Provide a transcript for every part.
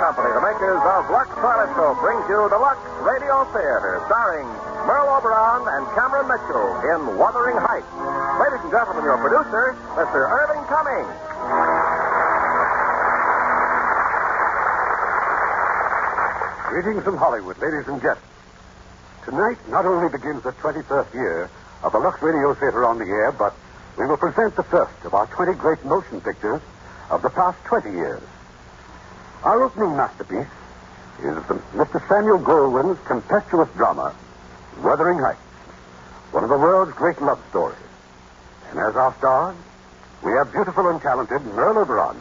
Company, the makers of Lux Toilet Soap, brings you the Lux Radio Theatre, starring Merle, Oberon, and Cameron Mitchell in Wuthering Heights. Ladies and gentlemen, your producer, Mr. Irving Cummings. Greetings from Hollywood, ladies and gents. Tonight not only begins the 21st year of the Lux Radio Theatre on the air, but we will present the first of our 20 great motion pictures of the past 20 years. Our opening masterpiece is Mr. Samuel Goldwyn's tempestuous drama, Wuthering Heights, one of the world's great love stories. And as our stars, we have beautiful and talented Merle Oberon,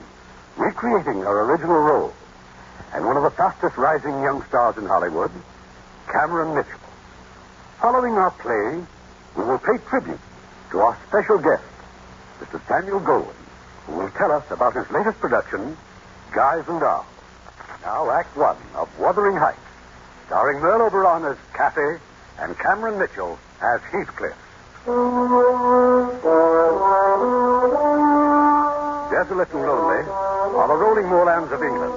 recreating her original role, and one of the fastest rising young stars in Hollywood, Cameron Mitchell. Following our play, we will pay tribute to our special guest, Mr. Samuel Goldwyn, who will tell us about his latest production, Guys and Dolls. Now, Act One of Wuthering Heights, starring Merle Oberon as Cathy and Cameron Mitchell as Heathcliff. Desolate and lonely are the rolling moorlands of England,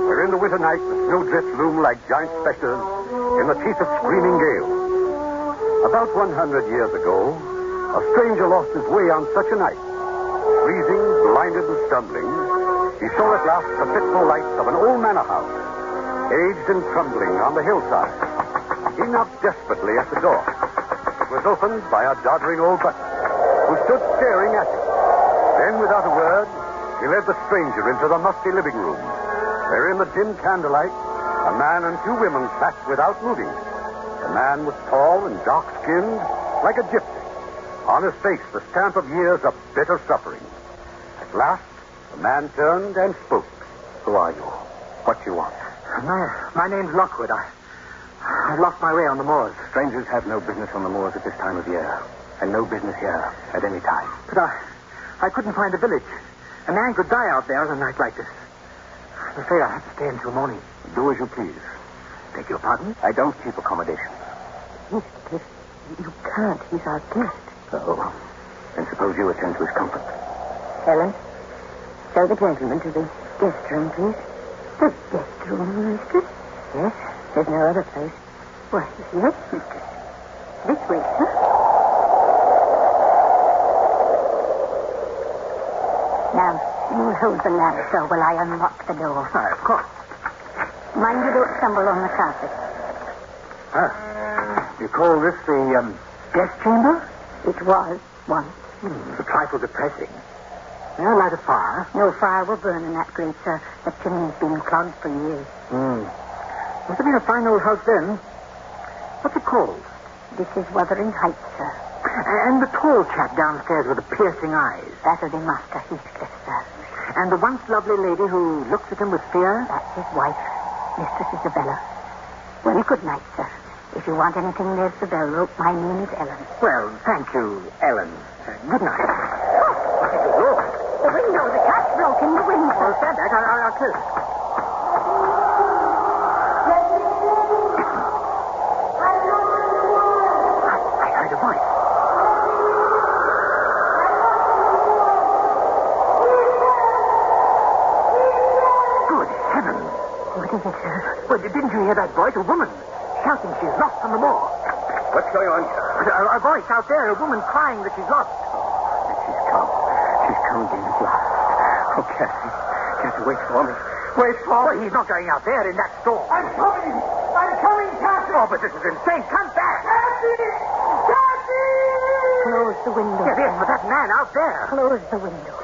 where in the winter night the snowdrifts loom like giant specters in the teeth of screaming gales. About 100 years ago, a stranger lost his way on such a night. Freezing, blinded, and stumbling, he saw at last the fitful lights of an old manor house, aged and crumbling on the hillside. He knocked desperately at the door. It was opened by a doddering old butler, who stood staring at him. Then, without a word, he led the stranger into the musty living room, where in the dim candlelight, a man and two women sat without moving. The man was tall and dark-skinned, like a gypsy. On his face, the stamp of years of bitter suffering. At last, the man turned and spoke. Who are you? What do you want? My name's Lockwood. I lost my way on the moors. Strangers have no business on the moors at this time of year, and no business here at any time. But I couldn't find a village. A man could die out there on a night like this. I'm afraid I have to stay until morning. Do as you please. Beg your pardon? I don't keep accommodation. Heathcliff, you can't. He's our guest. Oh, then suppose you attend to his comfort. Helen, show the gentleman to the guest room, please. The guest room, mistress? Yes, there's no other place. Why, yes, mistress. This way, sir. Now, you hold the lamp, sir, while I unlock the door. Of course. Mind you don't stumble on the carpet. You call this the guest chamber? It was once. It's a trifle depressing. May I light a fire? No fire will burn in that grate, sir. The chimney's been clogged for years. Must have been a fine old house then. What's it called? This is Wuthering Heights, sir. And the tall chap downstairs with the piercing eyes. That'll be Master Heathcliff, sir. And the once lovely lady who looks at him with fear? That's his wife, Mistress Isabella. Well, good night, sir. If you want anything, there's the bell rope. My name is Ellen. Well, thank you, Ellen. Good night. Oh, good Lord. The window, the cat's broke in the window. Oh, stand back. I'll close it. I heard a voice. Good heavens. What is it, sir? Well, didn't you hear that voice? A woman shouting she's lost on the moor. What's going on, sir? A voice out there, a woman crying that she's lost. She's come. She's come again at last. Oh, Cathy. Cathy, wait for me. Wait for me? He's not going out there in that storm. I'm coming, Cathy. Oh, but this is insane. Come back. Cathy! Close the window. Yes, but that man out there. Close the window.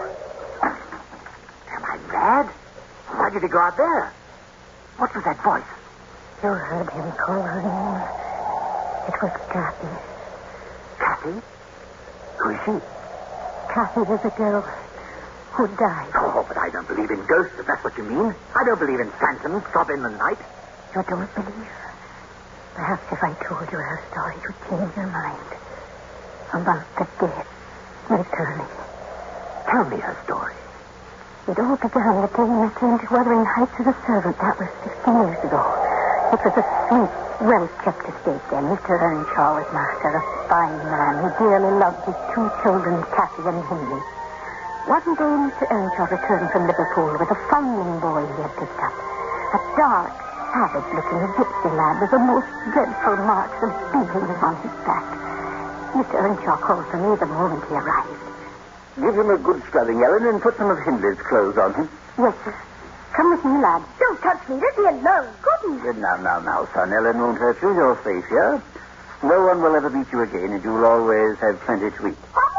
Am I mad? Why did he go out there? What was that voice? You heard him call her name. It was Cathy. Cathy? Who is she? Cathy was a girl who died. Oh, but I don't believe in ghosts, if that's what you mean. I don't believe in phantoms throb in the night. You don't believe? Perhaps if I told you her story, it would change your mind. About the dead returning. Tell me her story. It all began the day I came to Wuthering Heights as a servant. That was 15 years ago. It was a sweet, well-kept estate then. Mr. Earnshaw was master, a fine man who dearly loved his two children, Cathy and Henry. One day, Mr. Earnshaw returned from Liverpool with a foundling boy he had picked up. A dark, savage-looking gypsy lad with the most dreadful marks of beatings on his back. Mr. Earnshaw called for me the moment he arrived. Give him a good scrubbing, Ellen, and put some of Hindley's clothes on him. Yes, sir. Come with me, lad. Don't touch me. Let me alone. Goodness. Now, son. Ellen won't hurt you. You're safe here. No one will ever beat you again, and you'll always have plenty to eat. Papa!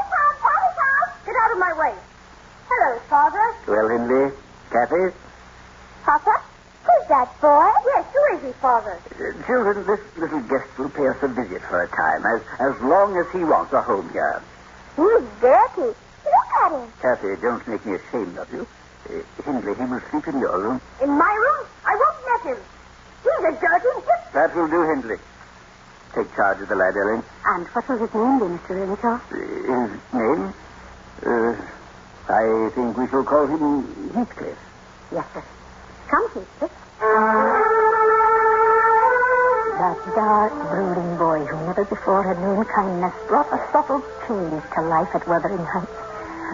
Get out of my way. Hello, Father. Well, Hindley, Cathy? Papa? Who's that boy? Yes, who is he, Father? Children, this little guest will pay us a visit for a time, as long as he wants a home here. He's dirty. Look at him. Cathy, don't make me ashamed of you. Hindley, he will sleep in your room. In my room? I won't let him. He's a dirty gypsy. That will do, Hindley. Take charge of the lad, Ellen. And what will his name be, Mr. Earnshaw? His name? I think we shall call him Heathcliff. Yes, sir. Come, Heathcliff. That dark, brooding boy who never before had known kindness brought a subtle change to life at Wuthering Heights.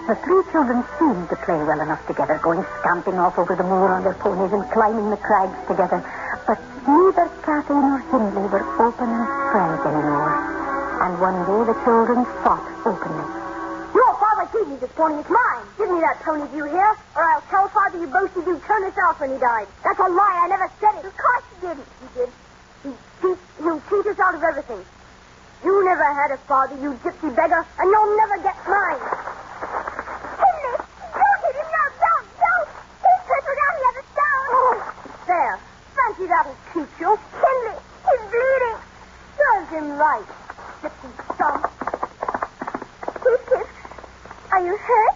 The three children seemed to play well enough together, going scamping off over the moor on their ponies and climbing the crags together. But neither Cathy nor Hindley were open and frank anymore. And one day the children fought openly. Your father gave me this pony. It's mine. Give me that pony, do you hear? Or I'll tell Father you boasted you'd turn us out when he died. That's a lie. I never said it. Of course you didn't. He did. He'll cheat us out of everything. You never had a father, you gypsy beggar, and you'll never get mine. Hindley, don't hit him. No, don't. He's crippled down the other stone. Oh, there. Fancy that'll keep you. Hindley, he's bleeding. Serves him right. Gypsy scum. Heathcliff, are you hurt?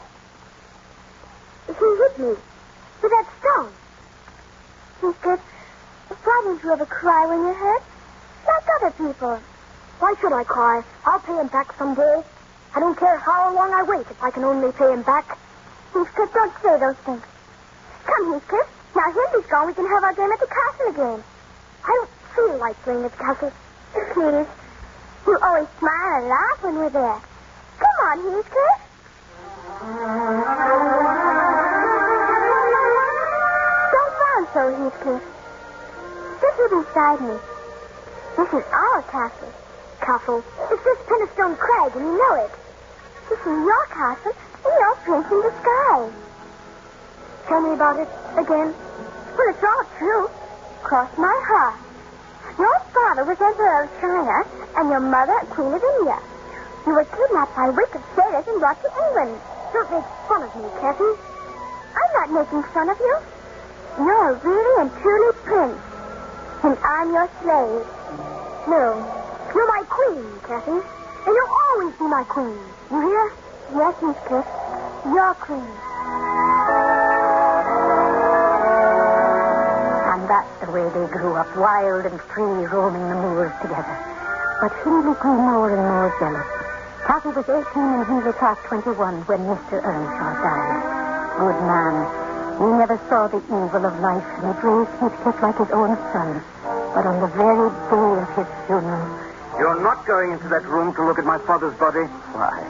He hit me with that stone. Heathcliff, why don't you ever cry when you're hurt? Like other people. Why should I cry? I'll pay him back someday. I don't care how long I wait if I can only pay him back. Heathcliff, don't say those things. Come, Heathcliff. Now Hindley's gone, we can have our game at the castle again. I don't feel like playing at the castle. Please. You always smile and laugh when we're there. Come on, Heathcliff. Don't frown so, Heathcliff. Sit here beside me. This is our castle. Castle. It's this Penistone Crag, and you know it. This is your castle, and you're Prince in disguise. Tell me about it again. Well, it's all true. Cross my heart. Your father was Emperor of China, and your mother Queen of India. You were kidnapped by wicked sailors and brought to England. Don't make fun of me, Cathy. I'm not making fun of you. You're really and truly Prince, and I'm your slave. No, you're my queen, Cathy. And you'll always be my queen. You hear? Yes, Heathcliff. Your queen. And that's the way they grew up, wild and free, roaming the moors together. But Hindley grew more and more jealous. Cathy was 18 and Hindley past 21 when Mr. Earnshaw died. Good man. He never saw the evil of life, and he raised Heathcliff like his own son. But on the very day of his funeral... You're not going into that room to look at my father's body? Why?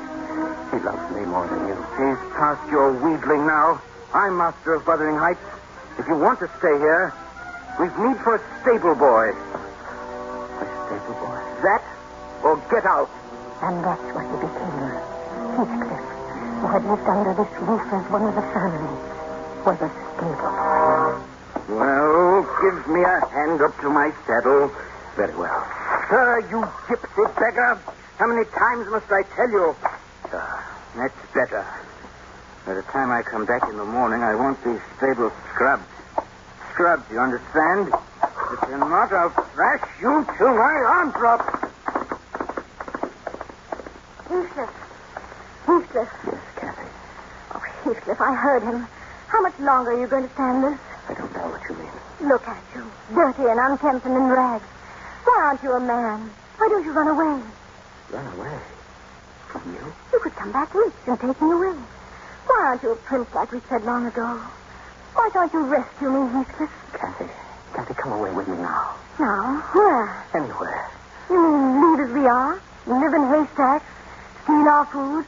He loves me more than you. He's past your wheedling now. I'm master of Wuthering Heights. If you want to stay here, we've need for a stable boy. A stable boy? That or get out. And that's what he became. Heathcliff, who had lived under this roof as one of the family, was a stable boy. Well, give me a hand up to my saddle. Very well. Sir, you gypsy beggar. How many times must I tell you? That's better. By the time I come back in the morning, I want these stables scrubbed. Scrubbed, you understand? If you're not, I'll thrash you till my arm drops. Heathcliff. Heathcliff. Yes, Cathy. Oh, Heathcliff, I heard him. How much longer are you going to stand this? I don't know what you mean. Look at you. Dirty and unkempt and in rags. Why aren't you a man? Why don't you run away? Run away? From you? You could come back rich and take me away. Why aren't you a prince like we said long ago? Why don't you rescue me, Heathcliff? Cathy, come away with me now. Now? Where? Anywhere. You mean leave as we are? Live in haystacks? Steal our food?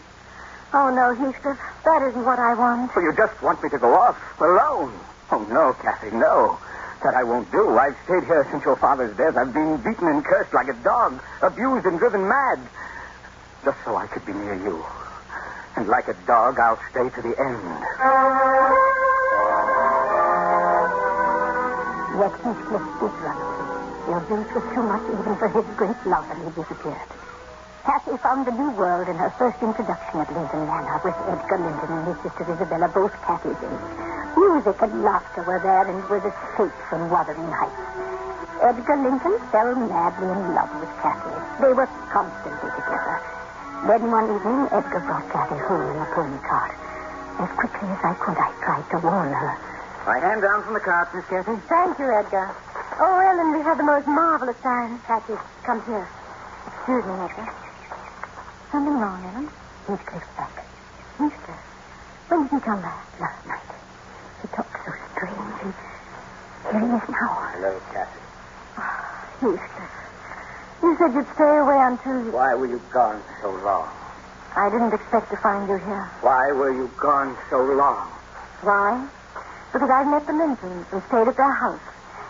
Oh, no, Heathcliff. That isn't what I want. So you just want me to go off alone? Oh, no, Cathy, no. That I won't do. I've stayed here since your father's death. I've been beaten and cursed like a dog, abused and driven mad. Just so I could be near you. And like a dog, I'll stay to the end. Yet Heathcliff did run away. The abuse was too much even for his great love, and he disappeared. Cathy found a new world in her first introduction at Linton Manor with Edgar Linton and his sister Isabella, both Cathy's age. Music and laughter were there, and it was escape from Wuthering Heights. Edgar Linton fell madly in love with Cathy. They were constantly together. Then one evening, Edgar brought Cathy home in a pony cart. As quickly as I could, I tried to warn her. My hand down from the cart, Miss Cathy. Thank you, Edgar. Oh, Ellen, we had the most marvelous time. Cathy, come here. Excuse me, Edgar. Something wrong, Ellen? Heathcliff's back. Heathcliff? When did he come back? Last night. He talked so strange, and here he is now. Hello, Cathy. Heathcliff. You said you'd stay away until... Why were you gone so long? I didn't expect to find you here. Why were you gone so long? Why? Because I've met the Lintons and stayed at their house.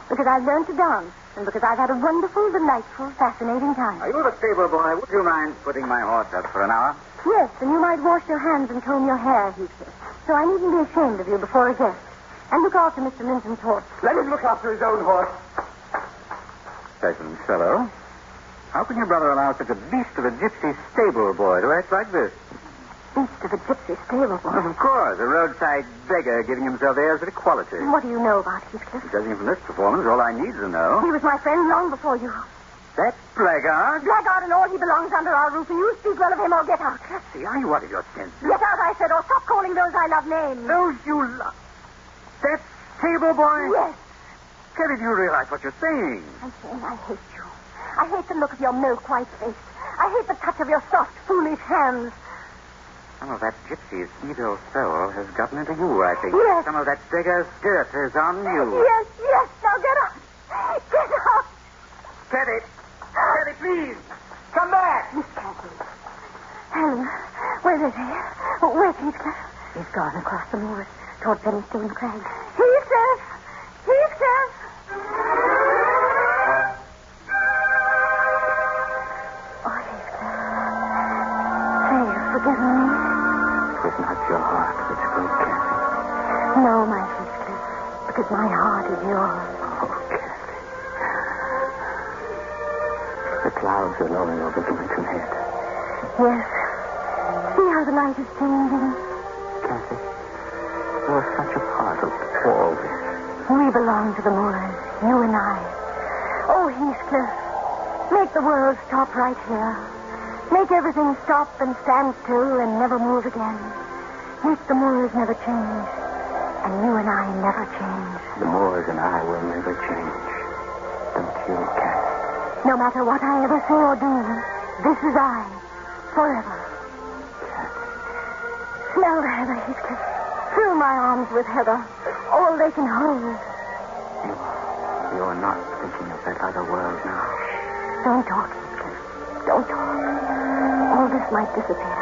Because I've learned to dance. And because I've had a wonderful, delightful, fascinating time. Are you the stable boy? Would you mind putting my horse up for an hour? Yes, and you might wash your hands and comb your hair, Heathcliff. So I needn't be ashamed of you before a guest. And look after Mr. Linton's horse. Let him look after his own horse. Pleasant fellow. How can your brother allow such a beast of a gypsy stable boy to act like this? Beast of a gypsy stable boy? Of course, a roadside beggar giving himself airs of equality. What do you know about Heathcliff? Judging from this performance, all I need to know. He was my friend long before you. That blackguard? Blackguard and all, he belongs under our roof, and you speak well of him or get out. See, are you out of your senses? Get out, I said, or stop calling those I love names. Those you love. That stable boy? Yes. Cathy, do you realize what you're saying? I'm saying I hate you. I hate the look of your milk-white face. I hate the touch of your soft, foolish hands. Some of that gypsy's evil soul has gotten into you, I think. Yes. Some of that beggar's dirt is on you. Yes, yes. Now get out. Get out. Cathy! Cathy, please! Come back! Miss Cathy. Helen, where is he? Where's Heathcliff? He's gone across the moors toward Pennystone Crags. Heathcliff! Heathcliff! Oh, Heathcliff. Say you've forgiven me. It was not your heart which broke, Cathy. No, my Heathcliff, because my heart is yours. Oh, Cathy. The clouds are lowering over the Lincoln head. Yes. See how the light is changing. Cathy, you are such a part of all this. We belong to the moors, you and I. Oh, Heathcliff, make the world stop right here. Make everything stop and stand still and never move again. Make the moors never change, and you and I never change. The Moors and I will never change. Don't you, Cathy? No matter what I ever say or do, this is I, forever. Smell the heather, Heathcliff. Fill my arms with heather, all they can hold. You are not thinking of that other world now. Don't talk, Heathcliff. Don't talk. All this might disappear.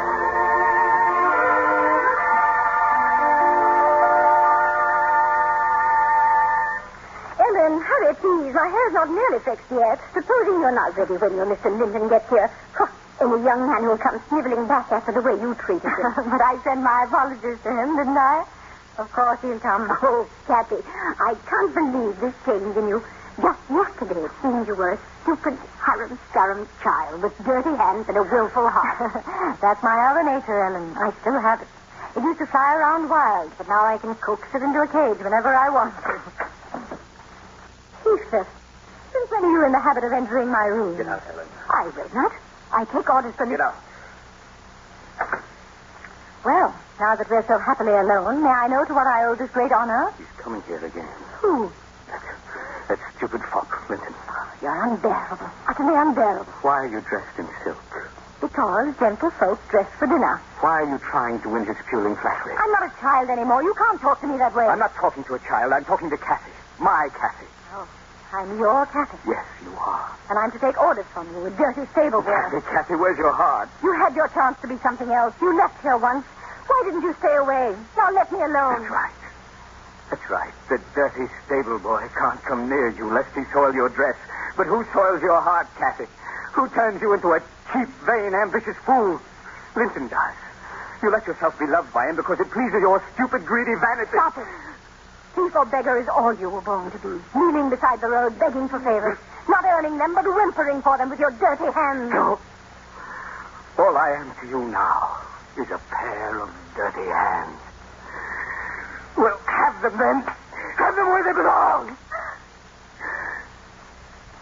Ellen, hurry, please. My hair's not nearly fixed yet. Supposing you're not ready when your Mr. Linton gets here. Any young man who'll come sniveling back after the way you treated him. But I sent my apologies to him, didn't I? Of course he'll come. Oh, Cathy, I can't believe this change in you. Just yesterday it seemed you were a stupid, harum-scarum child with dirty hands and a willful heart. That's my other nature, Ellen. I still have it. It used to fly around wild, but now I can coax it into a cage whenever I want to. Heathcliff, since when are you in the habit of entering my room? Get out, Helen. I will not. I take orders from Get out. Well, now that we're so happily alone, may I know to what I owe this great honor? He's coming here again. Who? That stupid fox, Linton. You're unbearable. Utterly unbearable. Why are you dressed in silk? Because gentle folk dress for dinner. Why are you trying to win his puling flattery? I'm not a child anymore. You can't talk to me that way. I'm not talking to a child. I'm talking to Cathy. My Cathy. Oh, I'm your Cathy. Yes, you are. And I'm to take orders from you, a dirty stable boy. Cathy, where's your heart? You had your chance to be something else. You left here once. Why didn't you stay away? Now let me alone. That's right. That's right. The dirty stable boy can't come near you lest he soil your dress. But who soils your heart, Cathy? Who turns you into a cheap, vain, ambitious fool? Linton does. You let yourself be loved by him because it pleases your stupid, greedy vanity. Stop it. Thief or beggar is all you were born to be. Kneeling beside the road, begging for favors. Not earning them, but whimpering for them with your dirty hands. No. All I am to you now is a pair of dirty hands. Well, have them then. Have them where they belong.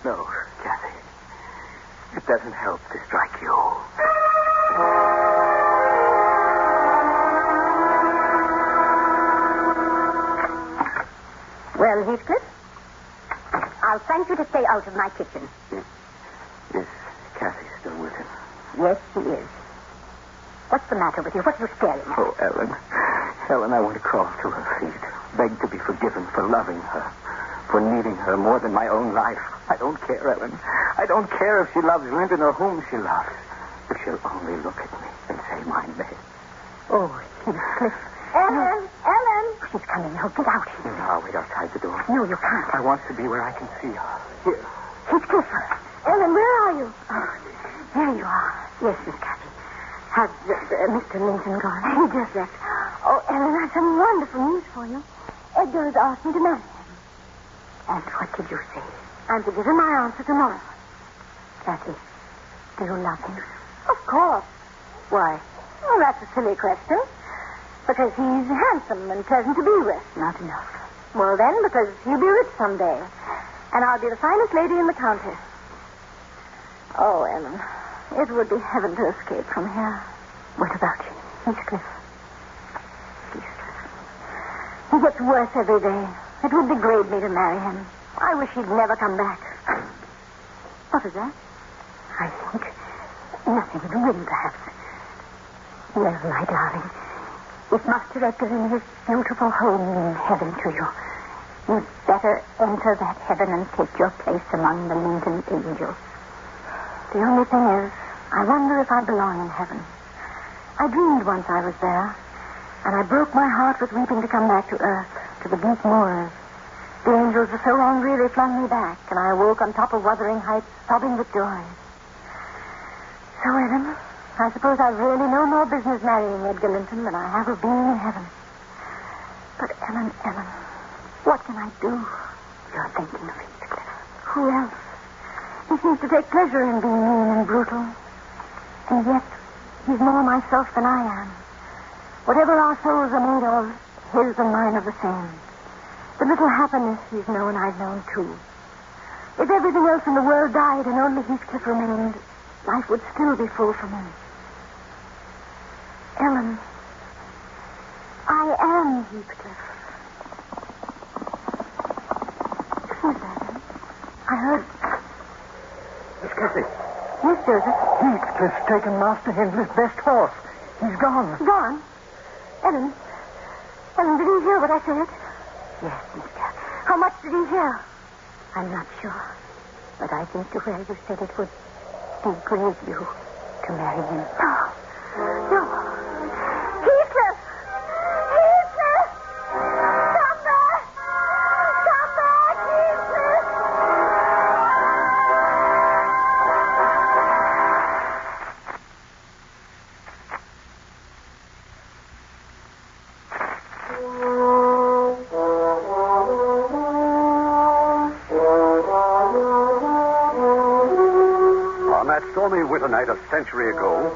No, Cathy. It doesn't help to strike you. Well, Heathcliff, I'll thank you to stay out of my kitchen. Is Cathy still with him? Yes, she is. What's the matter with you? What are you staring at? Oh, Ellen, I want to crawl to her feet. Beg to be forgiven for loving her. For needing her more than my own life. I don't care, Ellen. I don't care if she loves Linton or whom she loves. If she'll only look at me and say my name. Oh, Heathcliff. Ellen! She's coming now. Get out. No, I'll wait outside the door. No, you can't. I want to be where I can see her. Here. Heathcliff. Ellen, where are you? Oh, there you are. Yes, Miss Cathy. Has Mr. Linton gone? He just left. Oh, Ellen, I've some wonderful news for you. Edgar has asked me to marry him. And what did you say? I'm to give him my answer tomorrow. Cathy, do you love him? Of course. Why? Well, that's a silly question. Because he's handsome and pleasant to be with. Not enough. Well, then, because he'll be rich someday. And I'll be the finest lady in the county. Oh, Ellen, it would be heaven to escape from here. What about you, Heathcliff? He gets worse every day. It would degrade me to marry him. I wish he'd never come back. What is that? I think nothing. The wind, perhaps. Well, my darling, if Master Edgar in his beautiful home means heaven to you, you'd better enter that heaven and take your place among the Linton angels. The only thing is, I wonder if I belong in heaven. I dreamed once I was there, and I broke my heart with weeping to come back to earth, to the bleak moors. The angels were so angry they flung me back, and I awoke on top of Wuthering Heights, sobbing with joy. So, Ellen, I suppose I've really no more business marrying Edgar Linton than I have of being in heaven. But, Ellen, what can I do? You're thinking of Heathcliff. Who else? He seems to take pleasure in being mean and brutal. And yet, he's more myself than I am. Whatever our souls are made of, his and mine are the same. The little happiness he's known, I've known too. If everything else in the world died and only Heathcliff remained, life would still be full for me. Ellen, I am Heathcliff. Who's that, Ellen? I heard... Miss Cathy. Yes, Joseph. Heathcliff's taken Master Hindley's best horse. He's gone. Gone? Ellen, did he hear what I said? Yes, Miss Cathy. How much did he hear? I'm not sure. But I think the way you said it would degrade you to marry him. No. Heathcliff! Heathcliff! Come back! Come back, Heathcliff! On that stormy winter night a century ago,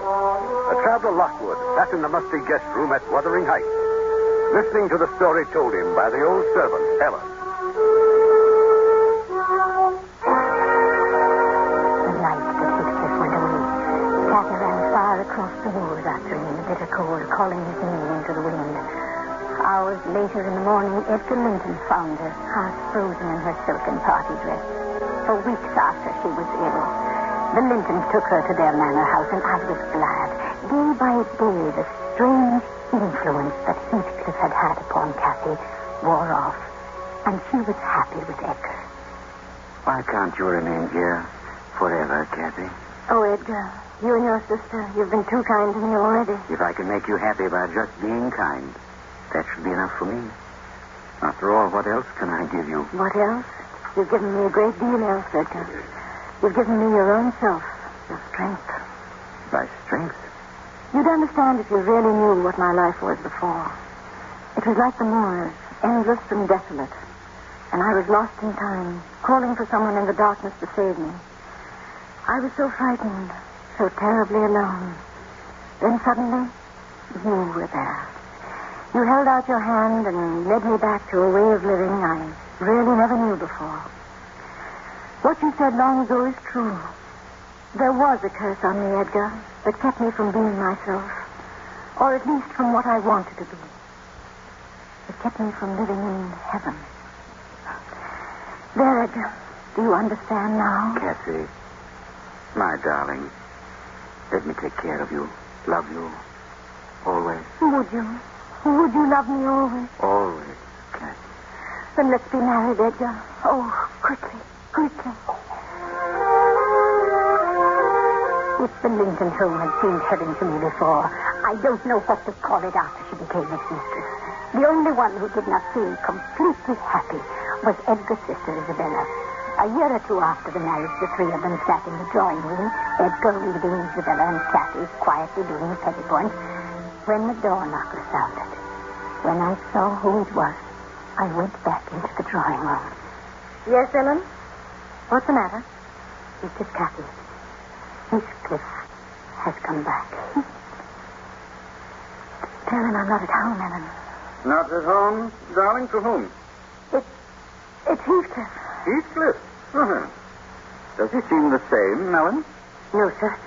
a traveler Lockwood sat in the musty guest room at Wuthering Heights, listening to the story told him by the old servant, Ellen. The night that Heathcliff went away, Cathy ran far across the moors after him in the bitter cold, calling his name into the wind. Hours later in the morning, Edgar Linton found her, half frozen in her silken party dress. For weeks after she was ill, the Lintons took her to their manor house, and I was glad. Day by day, the strange influence that Heathcliff had had upon Cathy wore off, and she was happy with Edgar. Why can't you remain here forever, Cathy? Oh, Edgar, you and your sister, you've been too kind to me already. If I can make you happy by just being kind, that should be enough for me. After all, what else can I give you? What else? You've given me a great deal else, Edgar. You've given me your own self, your strength. My strength? You'd understand if you really knew what my life was before. It was like the moors, endless and desolate. And I was lost in time, calling for someone in the darkness to save me. I was so frightened, so terribly alone. Then suddenly, you were there. You held out your hand and led me back to a way of living I really never knew before. What you said long ago is true. There was a curse on me, Edgar, that kept me from being myself, or at least from what I wanted to be. It kept me from living in heaven. There, Edgar, do you understand now? Cathy, my darling, let me take care of you, love you, always. Would you? Would you love me always? Always, Cathy. Then let's be married, Edgar. Oh, quickly, quickly. If the Lincoln home had seemed heaven to me before, I don't know what to call it after she became its mistress. The only one who did not seem completely happy was Edgar's sister, Isabella. A year or two after the marriage, the three of them sat in the drawing room, Edgar reading Isabella and Cathy quietly doing the petty point, when the door knocker sounded. When I saw who it was, I went back into the drawing room. Yes, Ellen? What's the matter? It's just Cathy. Heathcliff has come back. Tell him I'm not at home, Ellen. Not at home, darling? To whom? It's Heathcliff. Heathcliff? Uh-huh. Does he seem the same, Ellen? No, sir.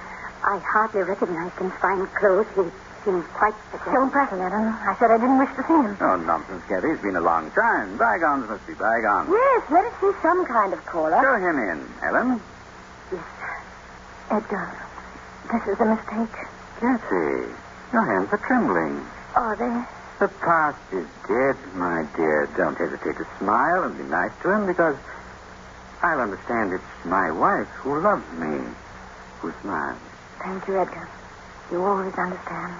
I hardly recognized him. Fine clothes. He seems quite... Don't prattle, Ellen. I said I didn't wish to see him. Oh, nonsense, Cathy. It's been a long time. Bygones must be bygones. Yes, let us see some kind of caller. Show him in, Ellen. Yes, sir. Edgar, this is a mistake. Cathy, your hands are trembling. Are they? The past is dead, my dear. Don't hesitate to smile and be nice to him, because I'll understand it's my wife who loves me, who smiles. Thank you, Edgar. You always understand.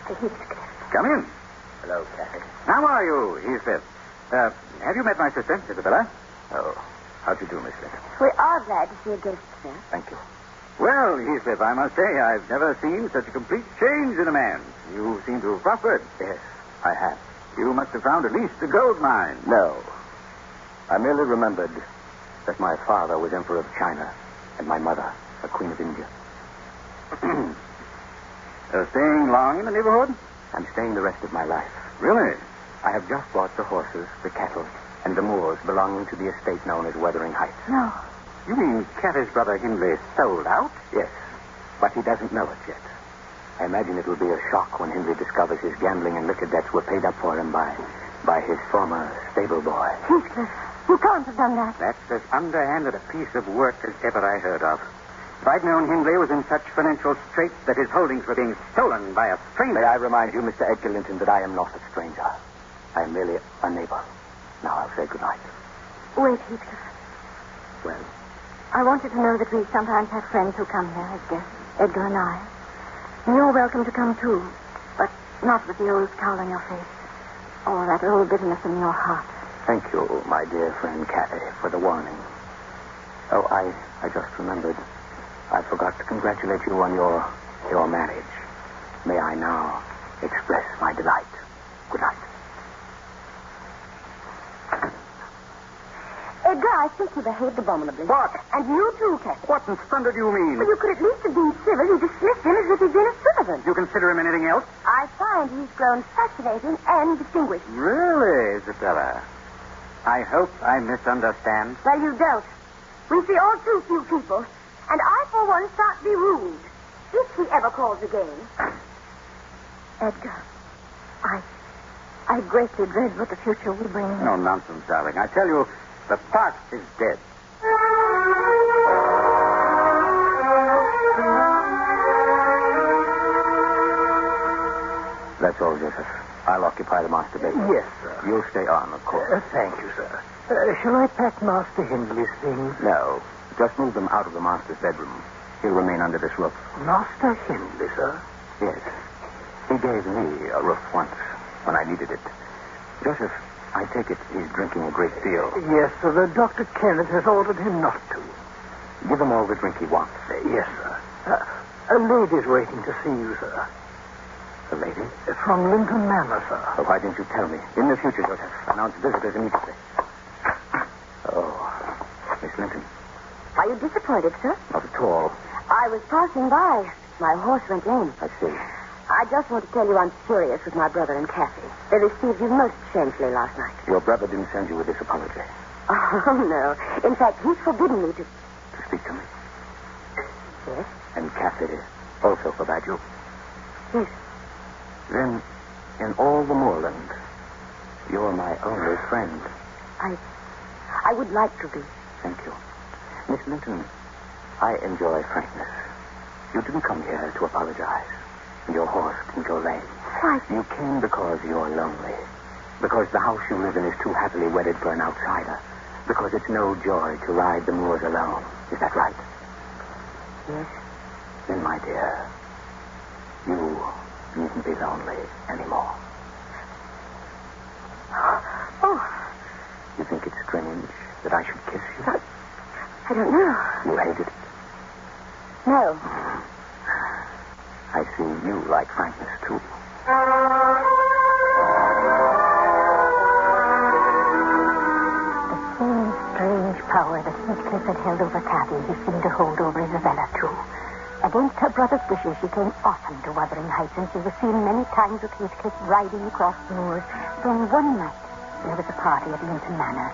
Mr. Heathcliff. Come in. Hello, Cathy. How are you, Heathcliff? Have you met my sister, Isabella? Oh, how'd you do, Miss Lincoln? We are glad to see a guest, sir. Thank you. Well, Heathcliff, I must say I've never seen such a complete change in a man. You seem to have prospered. Yes, I have. You must have found at least a gold mine. No. I merely remembered that my father was Emperor of China and my mother a Queen of India. Staying long in the neighborhood? I'm staying the rest of my life. Really? I have just bought the horses, the cattle, and the moors belonging to the estate known as Wuthering Heights. No. You mean Cathy's brother Hindley sold out? Yes, but he doesn't know it yet. I imagine it will be a shock when Hindley discovers his gambling and liquor debts were paid up for him by his former stable boy. Heathcliff, you can't have done that. That's as underhanded a piece of work as ever I heard of. If I'd known Hindley was in such financial straits that his holdings were being stolen by a stranger... May I remind you, Mr. Edgar Linton, that I am not a stranger. I am merely a neighbor. Now I'll say goodnight. Wait, Heathcliff. Well? I want you to know that we sometimes have friends who come here as guests, Edgar and I. And you're welcome to come, too, but not with the old scowl on your face or that old bitterness in your heart. Thank you, my dear friend Cathy, for the warning. Oh, I just remembered. I forgot to congratulate you on your marriage. May I now express my delight. Good night. Edgar, I think you behaved abominably. What? And you too, Cathy. What in thunder do you mean? Well, you could at least have been civil. You dismissed him as if he'd been a servant. You consider him anything else? I find he's grown fascinating and distinguished. Really, Isabella? I hope I misunderstand. Well, you don't. We see all too few people. And I, for one, shan't be rude. If he ever calls again. Edgar, I greatly dread what the future will bring. No nonsense, darling. I tell you, the past is dead. That's all, Joseph. I'll occupy the master bedroom. Yes, sir. You'll stay on, of course. Thank you, sir. Shall I pack Master Hindley's things? No. Just move them out of the master's bedroom. He'll remain under this roof. Master Hindley, sir? Yes. He gave me a roof once when I needed it. Joseph, I take it he's drinking a great deal. Yes, sir. The Dr. Kenneth has ordered him not to. Give him all the drink he wants. Yes, sir. A lady's waiting to see you, sir. A lady? From Linton Manor, sir. Oh, why didn't you tell me? In the future, Joseph, announce visitors immediately. Oh, Miss Linton. Are you disappointed, sir? Not at all. I was passing by. My horse went lame. I see. I just want to tell you I'm furious with my brother and Cathy. They received you most shamefully last night. Your brother didn't send you with this apology. Oh, no. In fact, he's forbidden me to... To speak to me? Yes? And Cathy also forbade you? Yes. Then, in all the moorland, you're my only friend. I would like to be. Thank you. Miss Linton, I enjoy frankness. You didn't come here to apologize. And your horse can go lame. Why? You came because you're lonely. Because the house you live in is too happily wedded for an outsider. Because it's no joy to ride the moors alone. Is that right? Yes. Then, my dear, you needn't be lonely anymore. Oh. You think it's strange that I should kiss you? I don't know. You hated it? No. I see you like frankness, too. The same strange power that Heathcliff had held over Cathy, he seemed to hold over Isabella, too. Against her brother's wishes, she came often to Wuthering Heights, and she was seen many times with Heathcliff riding across the moors. Then one night, there was a party at Linton Manor.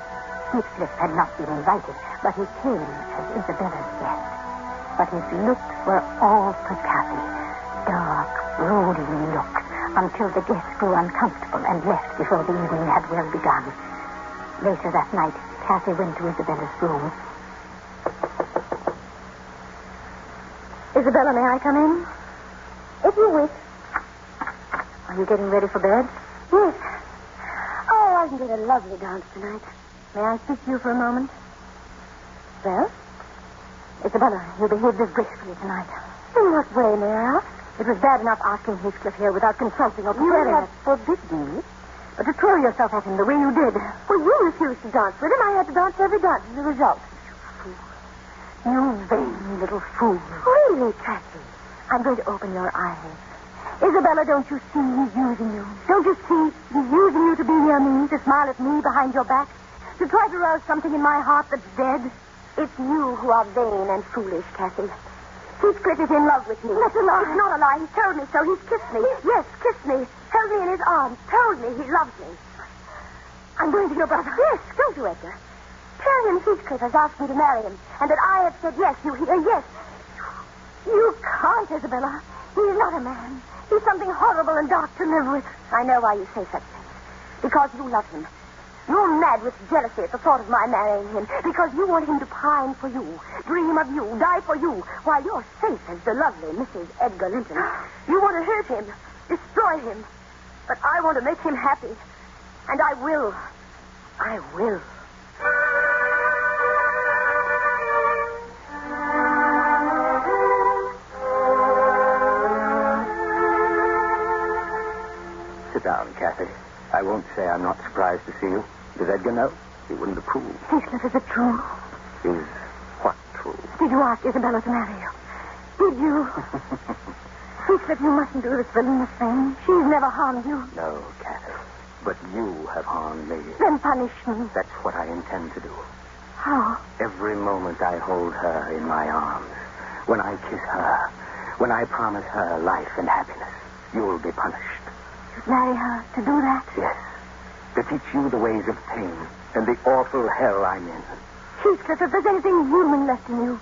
Heathcliff had not been invited, but he came as Isabella's guest. But his looks were all for Cathy. Dark, brooding looks, until the guests grew uncomfortable and left before the evening had well begun. Later that night, Cathy went to Isabella's room. Isabella, may I come in? If you wish. Are you getting ready for bed? Yes. Oh, wasn't it a lovely dance tonight? May I speak to you for a moment? Well? Isabella, you behaved disgracefully tonight. In what way, may I ask? It was bad enough asking Heathcliff here without consulting or You preparing have it. forbidden me. But to throw yourself at him the way you did. Well, you refused to dance with him. I had to dance every dance as a result. You vain little fool. Really, Cathy? I'm going to open your eyes. Isabella, don't you see he's using you? Don't you see he's using you to be near me, to smile at me behind your back, to try to rouse something in my heart that's dead? It's you who are vain and foolish, Cathy. Heathcliff is in love with me. That's a lie. It's not a lie. He told me so. He's kissed me. Yes, kissed me. Held me in his arms. Told me he loves me. I'm going to your brother. Yes, go to Edgar. Tell him Heathcliff has asked me to marry him, and that I have said yes. You hear? Yes. You can't, Isabella. He's not a man. He's something horrible and dark to live with. I know why you say such things. Because you love him. You're mad with jealousy at the thought of my marrying him. Because you want him to pine for you, dream of you, die for you, while you're safe as the lovely Mrs. Edgar Linton. You want to hurt him, destroy him. But I want to make him happy. And I will. I will. Sit down, Cathy. I won't say I'm not surprised to see you. Does Edgar know? He wouldn't approve. Heathcliff, is it true? Is what true? Did you ask Isabella to marry you? Did you? Heathcliff, you mustn't do this villainous thing. She's never harmed you. No, Cathy. But you have harmed me. Then punish me. That's what I intend to do. How? Every moment I hold her in my arms, when I kiss her, when I promise her life and happiness, you'll be punished. You'd marry her to do that? Yes. To teach you the ways of pain and the awful hell I'm in. Heathcliff, if there's anything human left in you,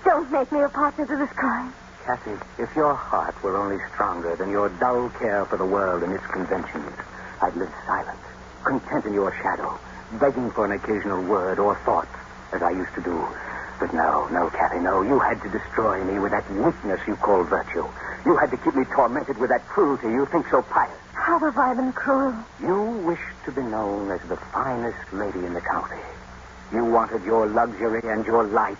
don't make me a partner to this crime. Cathy, if your heart were only stronger than your dull care for the world and its conventions, I'd live silent, content in your shadow, begging for an occasional word or thought, as I used to do. But no, Cathy, no. You had to destroy me with that weakness you call virtue. You had to keep me tormented with that cruelty you think so pious. How have I been cruel? You wished to be known as the finest lady in the county. You wanted your luxury and your light.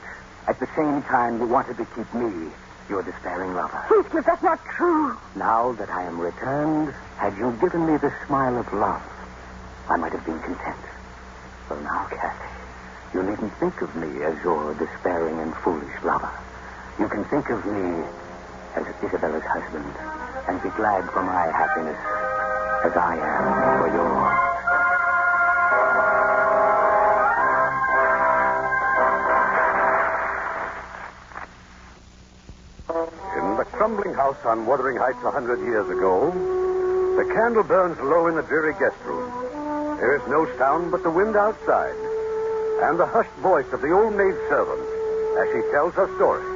At the same time, you wanted to keep me, your despairing lover. Heathcliff, that's not true. Now that I am returned, had you given me the smile of love, I might have been content. Well, now, Cathy, you needn't think of me as your despairing and foolish lover. You can think of me as Isabella's husband and be glad for my happiness as I am for yours. In the crumbling house on Wuthering Heights 100 years ago, the candle burns low in the dreary guest room. There is no sound but the wind outside and the hushed voice of the old maid servant as she tells her story.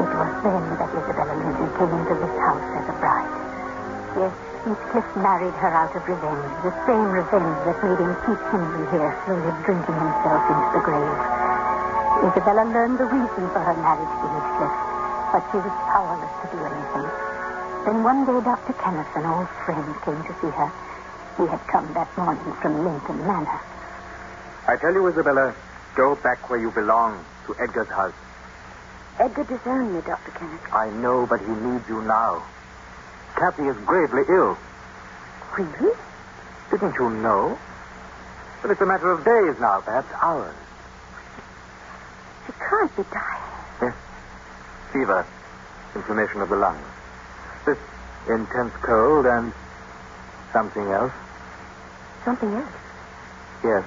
It was then that Isabella Lindsay came into this house as a bride. Yes, Heathcliff married her out of revenge, the same revenge that made him keep Henry here, slowly drinking himself into the grave. Isabella learned the reason for her marriage to Heathcliff, but she was powerless to do anything. Then one day Dr. Kenneth, an old friend, came to see her. He had come that morning from Lincoln Manor. I tell you, Isabella, go back where you belong, to Edgar's house. Edgar disowned me, Dr. Kenneth. I know, but he needs you now. Cathy is gravely ill. Really? Didn't you know? But it's a matter of days now, perhaps hours. She can't be dying. Yes. Fever, inflammation of the lungs. This intense cold and something else. Something else? Yes.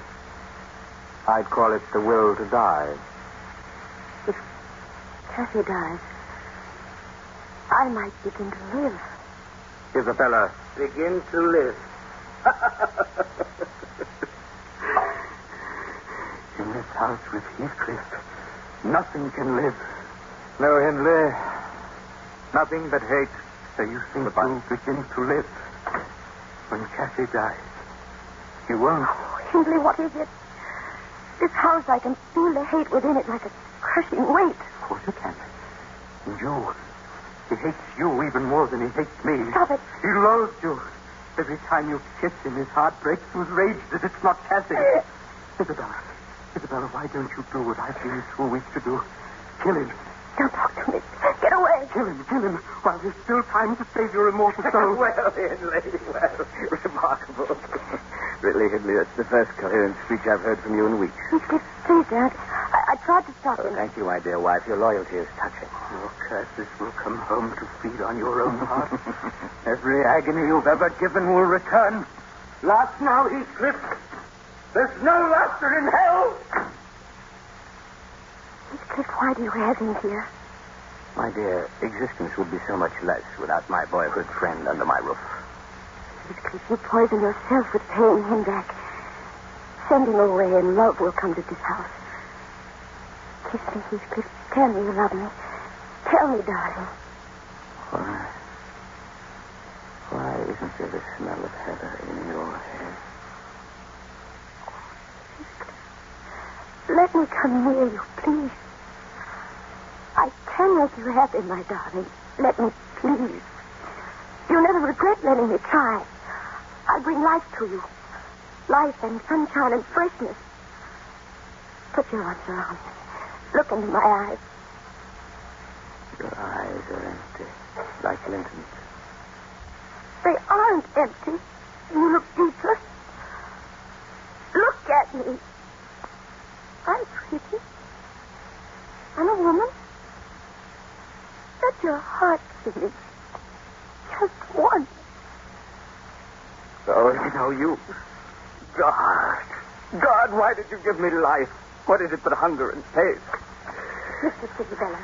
I'd call it the will to die. If Cathy dies, I might begin to live. Isabella. Begin to live. In this house with Heathcliff, nothing can live. No, Henry. Nothing but hate. So you think you'll begin to live when Cathy dies? You won't. Oh, Hindley, what is it? This house, I can feel the hate within it like a crushing weight. Of course you can. And you. He hates you even more than he hates me. Stop it. He loathes you. Every time you kiss him, his heart breaks with rage that it's not Cathy. Isabella, why don't you do what I've been too weak to do? Kill him. Don't talk to me. Get away. Kill him, while there's still time to save your immortal soul. Well, Henley, well, remarkable. Really, Hindley, that's the first coherent speech I've heard from you in weeks. Please, Dad. I tried to stop him. Thank you, my dear wife. Your loyalty is touching. Your curses will come home to feed on your own heart. Every agony you've ever given will return. Laugh now, Heathcliff. There's no laughter in hell. Heathcliff, why do you have me here? My dear, existence would be so much less without my boyhood friend under my roof. Heathcliff, you poison yourself with paying him back. Send him away and love will come to this house. Kiss me, Heathcliff. Tell me you love me. Tell me, darling. Why isn't there the smell of heather in your hair? Let me come near you, please. I can make you happy, my darling. Let me, please. You'll never regret letting me try. I'll bring life to you. Life and sunshine and freshness. Put your arms around me. Look into my eyes. Your eyes are empty, like Linton's. They aren't empty. You look deeper. Look at me. I'm pretty. I'm a woman. Let your heart sing. Just once. Oh, no, you. God, why did you give me life? What is it but hunger and thirst? Mistress Isabella.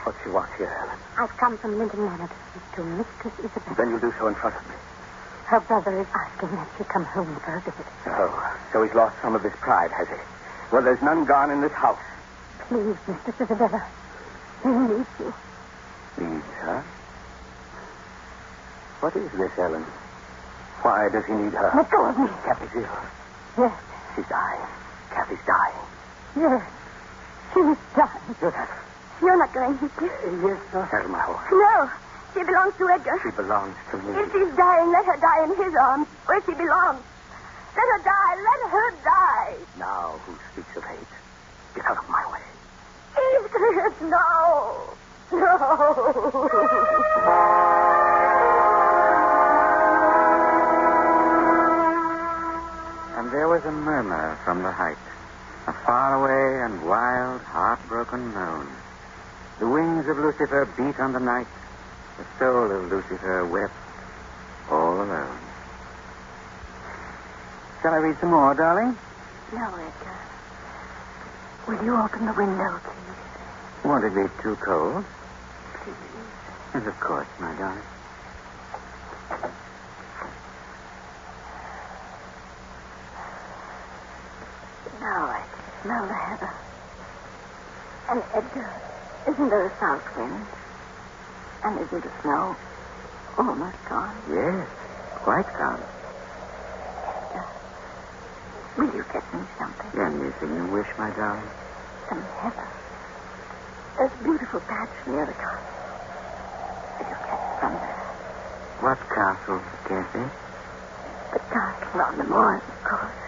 What you want here, Helen? I've come from Lincoln Manor to speak to Mistress Isabella. Then you'll do so in front of me. Her brother is asking that she come home for a visit. Oh, so he's lost some of his pride, has he? Well, there's none gone in this house. Please, Mistress Isabella. He needs you. Needs, huh? What is this, Ellen? Why does he need her? Let go of me. Cathy's ill. Yes. She's dying. Cathy's dying. Yes. She is dying. You're not going, Heathcliff. Yes, sir. Saddle my horse. No. She belongs to Edgar. She belongs to me. If she's dying, let her die in his arms, where she belongs. Let her die. Let her die. Now, who speaks of hate? Get out of my way. Heathcliff, no. And there was a murmur from the height, a faraway and wild, heartbroken moan. The wings of Lucifer beat on the night. The soul of Lucifer wept all alone. Shall I read some more, darling? No, Edgar. Will you open the window, please? Won't it be too cold? Please. Yes, of course, my darling. Now I can smell the heather. And Edgar, isn't there a south wind? And isn't the snow almost gone? Yes, quite gone. Edgar, will you get me something? Anything you wish, my darling. Some heather. There's a beautiful patch near the castle. Will you get some there? What castle, Cathy? The castle on the moors, of course.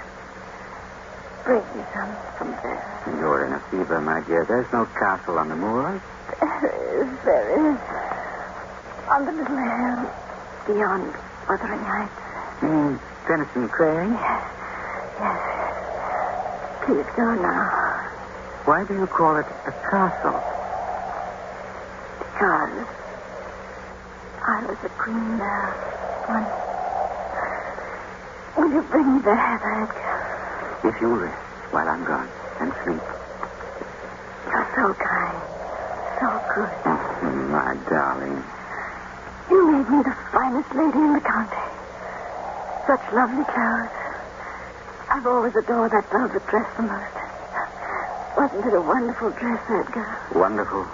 Bring me some from there. You're in a fever, my dear. There's no castle on the moors. There is. On the little hill beyond Wuthering Heights. You mean Tennyson Crag? Yes. Please go now. Why do you call it a castle? Because I was a queen there once. Will you bring me the heather, Edgar? If you rest while I'm gone and sleep. You're so kind. So good. Oh, my darling. You made me the finest lady in the county. Such lovely clothes. I've always adored that velvet dress the most. Wasn't it a wonderful dress, Edgar? Wonderful.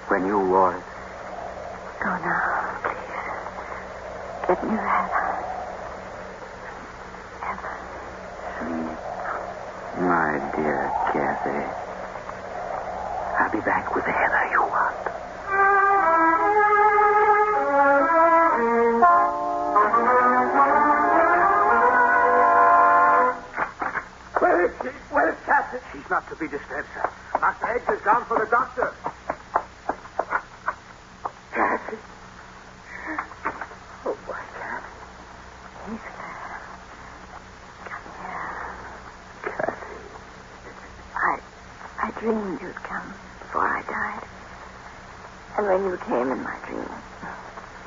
When you wore it. Go now, please. Get me the heather. Heather. Sleep, my dear Cathy. I'll be back with the heather you want. Where's Cathy? She's not to be disturbed, sir. Master Edgar's gone for the doctor. Cathy. Oh, my Cathy. Heathcliff. Come here. Cathy. I dreamed you'd come before I died. And when you came in my dream,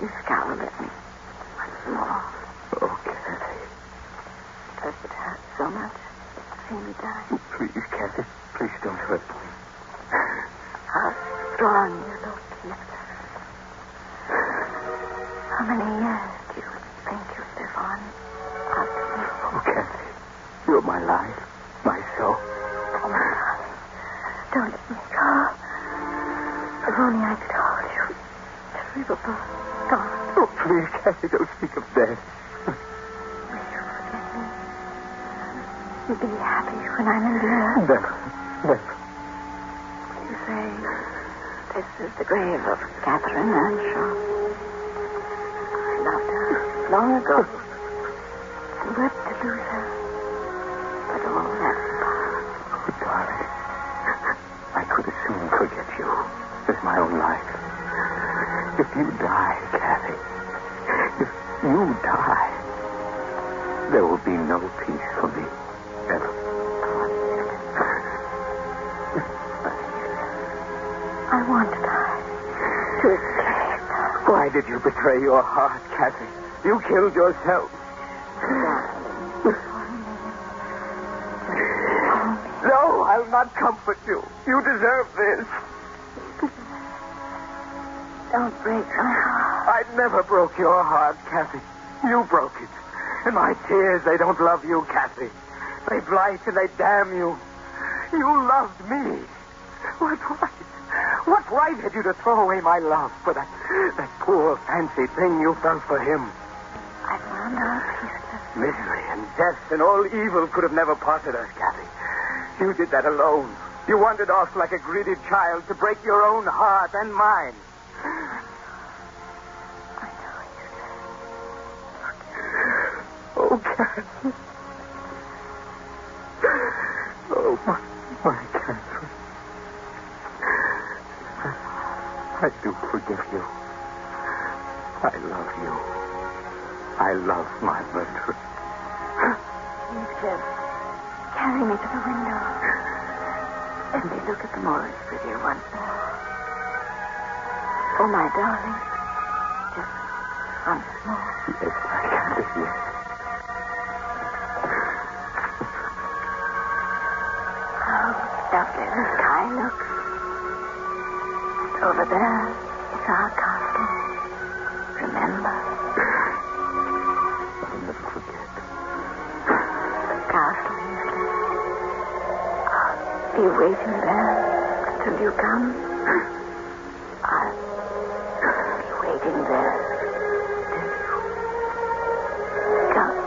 you scowled at me once more. Oh, Cathy. Does it hurt so much to see me die? Please, Cathy. Please don't hurt me. How strong you look, Heathcliff. How many years do you think you'll live on after me? Oh, Cathy. You're my life. My soul. Oh, my darling. Don't let me go. If only I could hold you. Till we were both gone. Oh, please, Cathy, don't speak of death. Will you forget me? You'll be happy when I'm in the earth. Never. Never. Will you say, this is the grave of Catherine Earnshaw? I loved her long ago. And wept to lose her. But all that's past. Oh, darling. I could as soon forget you as my own life. If you die, Cathy, if you die, there will be no peace for me, ever. I want to die. To escape. Why did you betray your heart, Cathy? You killed yourself. No, I'll not comfort you. You deserve this. Don't break my heart. I never broke your heart, Cathy. You broke it. And my tears, they don't love you, Cathy. They blight and they damn you. You loved me. What right? What right had you to throw away my love for that poor fancy thing you felt for him? I found out, Heathcliff. Misery and death and all evil could have never parted us, Cathy. You did that alone. You wandered off like a greedy child to break your own heart and mine. I know, Heathcliff. Oh, Cathy. Oh, my Catherine. I do forgive you. I love you. I love my murderer. Heathcliff, carry me to the window. Let me look at the Morris video once more. Oh, my darling. Just once more. Yes, my Cathy, yes. How lovely the sky looks. Over there is our castle. Remember? I'll never forget. The castle, Heathcliff. I'll be waiting there until you come. I'll be waiting there till you come.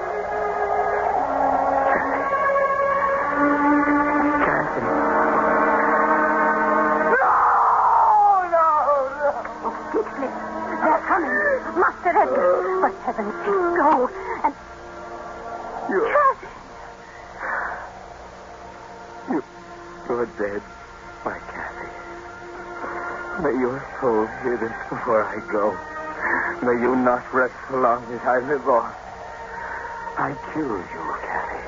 They're coming. Master Edgar. For heaven's sake, go. And... You're dead, my Cathy. May your soul hear this before I go. May you not rest so long as I live on. I cure you, Cathy.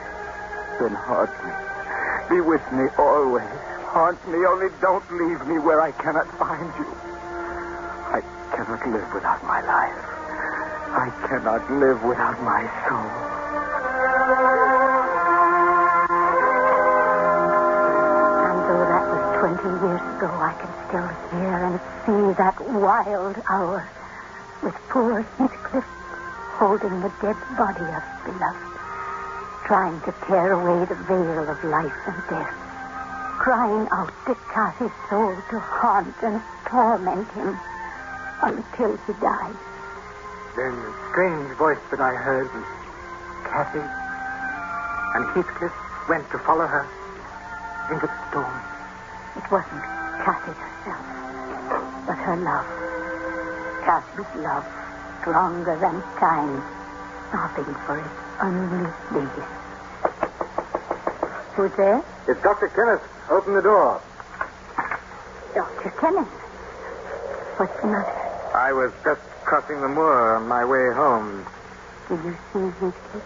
Then haunt me. Be with me always. Haunt me, only don't leave me where I cannot find you. I cannot live without my life. I cannot live without my soul. And though that was 20 years ago, I can still hear and see that wild hour with poor Heathcliff holding the dead body of his beloved, trying to tear away the veil of life and death, crying out to Cathy's soul to haunt and torment him until he died. Then the strange voice that I heard was Cathy, and Heathcliff went to follow her into the storm. It wasn't Cathy herself, but her love. Cathy's love, stronger than time, sobbing for its only baby. Who's there? It's Dr. Kenneth. Open the door. Dr. Kenneth. What's the matter? I was just crossing the moor on my way home. Did you see Heathcliff?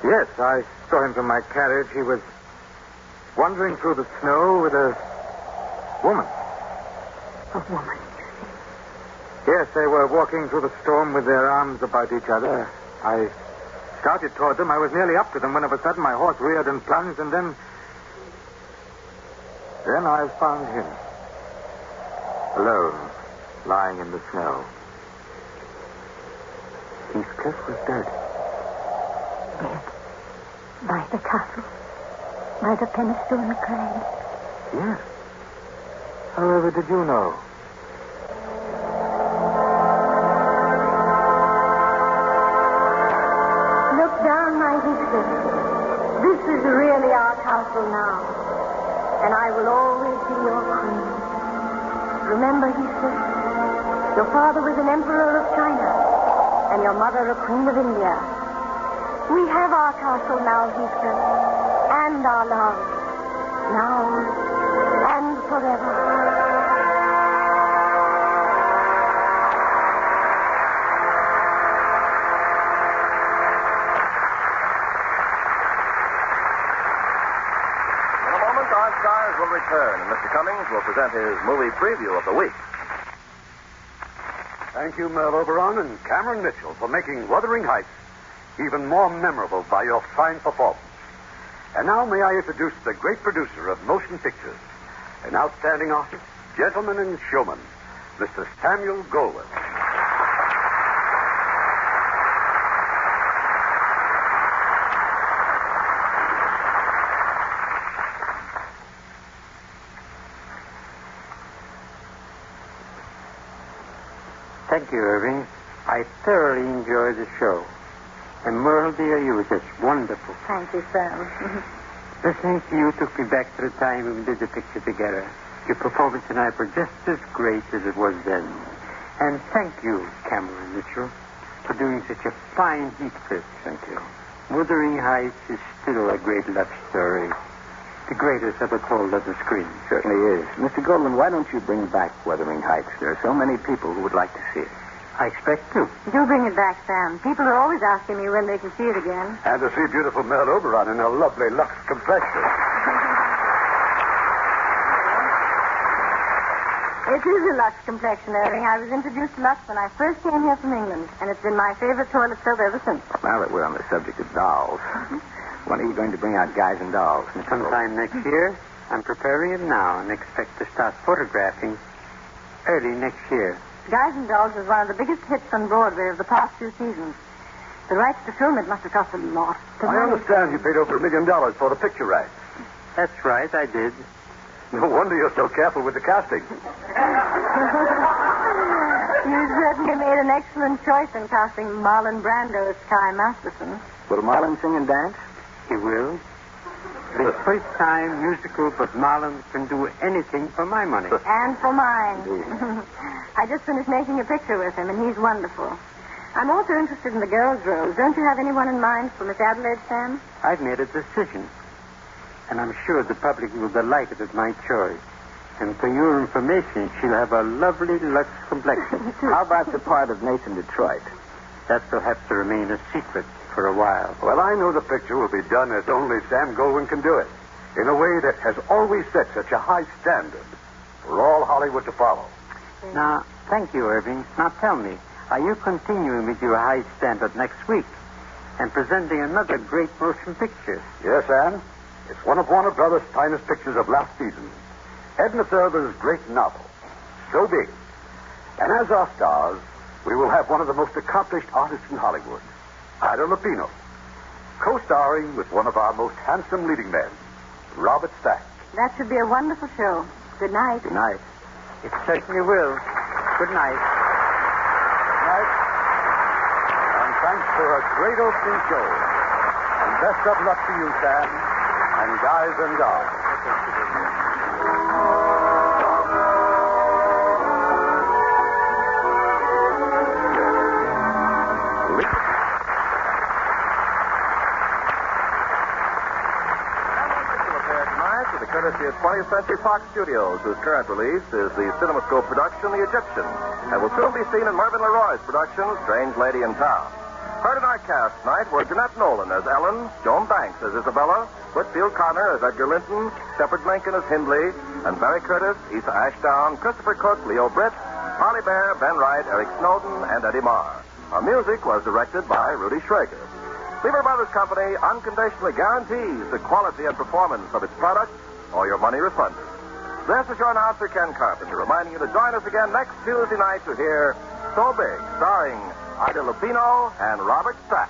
Yes, I saw him from my carriage. He was wandering through the snow with a woman. A woman, you see? Yes, they were walking through the storm with their arms about each other. I started toward them. I was nearly up to them when of a sudden my horse reared and plunged, and then I found him. Alone, lying in the snow. Heathcliff was dead. Dead. By the castle. By the Penstone Crag. Yes. However, did you know? Look down, my Heathcliff. This is really our castle now. And I will always be your queen. Remember, Heathcliff, your father was an emperor of China, and your mother a queen of India. We have our castle now, Heathcliff, and our love, now and forever. Our stars will return, and Mr. Cummings will present his movie preview of the week. Thank you, Merle Oberon and Cameron Mitchell, for making Wuthering Heights even more memorable by your fine performance. And now may I introduce the great producer of motion pictures, an outstanding artist, gentleman and showman, Mr. Samuel Goldwyn. Thank you, Irving. I thoroughly enjoyed the show. And Merle, dear, you were just wonderful. Thank you, Sam. Listening to you took me back to the time when we did the picture together. Your performance tonight was just as great as it was then. And thank you, Cameron Mitchell, for doing such a fine Heathcliff. Thank you. Wuthering Heights is still a great love story. the greatest ever told on the screen. Certainly is. Mr. Goldman, why don't you bring back Wuthering Heights? There are so many people who would like to see it. I expect to. Do bring it back, Sam. People are always asking me when they can see it again. And to see beautiful Merle Oberon in her lovely Lux complexion. It is a Lux complexion, Irving. I was introduced to Lux when I first came here from England, and it's been my favorite toilet soap ever since. Now that we're on the subject of dolls, when are you going to bring out Guys and Dolls? Sometime next year. I'm preparing it now and expect to start photographing early next year. Guys and Dolls is one of the biggest hits on Broadway of the past 2 seasons. The rights to film it must have cost a lot. I understand you paid over $1 million for the picture rights. That's right, I did. No wonder you're so careful with the casting. You certainly made an excellent choice in casting Marlon Brando as Sky Masterson. Will Marlon sing and dance? He will. The first time musical, but Marlon can do anything for my money. And for mine. I just finished making a picture with him, and he's wonderful. I'm also interested in the girls' roles. Don't you have anyone in mind for Miss Adelaide, Sam? I've made a decision. And I'm sure the public will delight at my choice. And for your information, she'll have a lovely Lux complexion. How about the part of Nathan Detroit? That will have to remain a secret for a while. Well, I know the picture will be done as only Sam Goldwyn can do it, in a way that has always set such a high standard for all Hollywood to follow. Now, thank you, Irving. Now tell me, are you continuing with your high standard next week and presenting another great motion picture? Yes, Anne. It's one of Warner Brothers' finest pictures of last season. Edna Thurber's great novel, So Big. And as our stars, we will have one of the most accomplished artists in Hollywood, Ida Lupino, co-starring with one of our most handsome leading men, Robert Stack. That should be a wonderful show. Good night. Good night. It certainly will. Good night. Good night. And thanks for a great opening show. And best of luck to you, Sam, and Guys and Dolls. Courtesy of 20th Century Fox Studios, whose current release is the CinemaScope production, The Egyptian, and will soon be seen in Mervyn LeRoy's production, Strange Lady in Town. Heard in our cast tonight were Jeanette Nolan as Ellen, Joan Banks as Isabella, Whitfield Connor as Edgar Linton, Shepard Menken as Hindley, and Barry Curtis, Issa Ashdown, Christopher Cook, Leo Britt, Polly Bear, Ben Wright, Eric Snowden, and Eddie Marr. Our music was directed by Rudy Schrager. Lever Brothers Company unconditionally guarantees the quality and performance of its products or your money refunded. This is your announcer, Ken Carpenter, reminding you to join us again next Tuesday night to hear So Big, starring Ida Lupino and Robert Stack.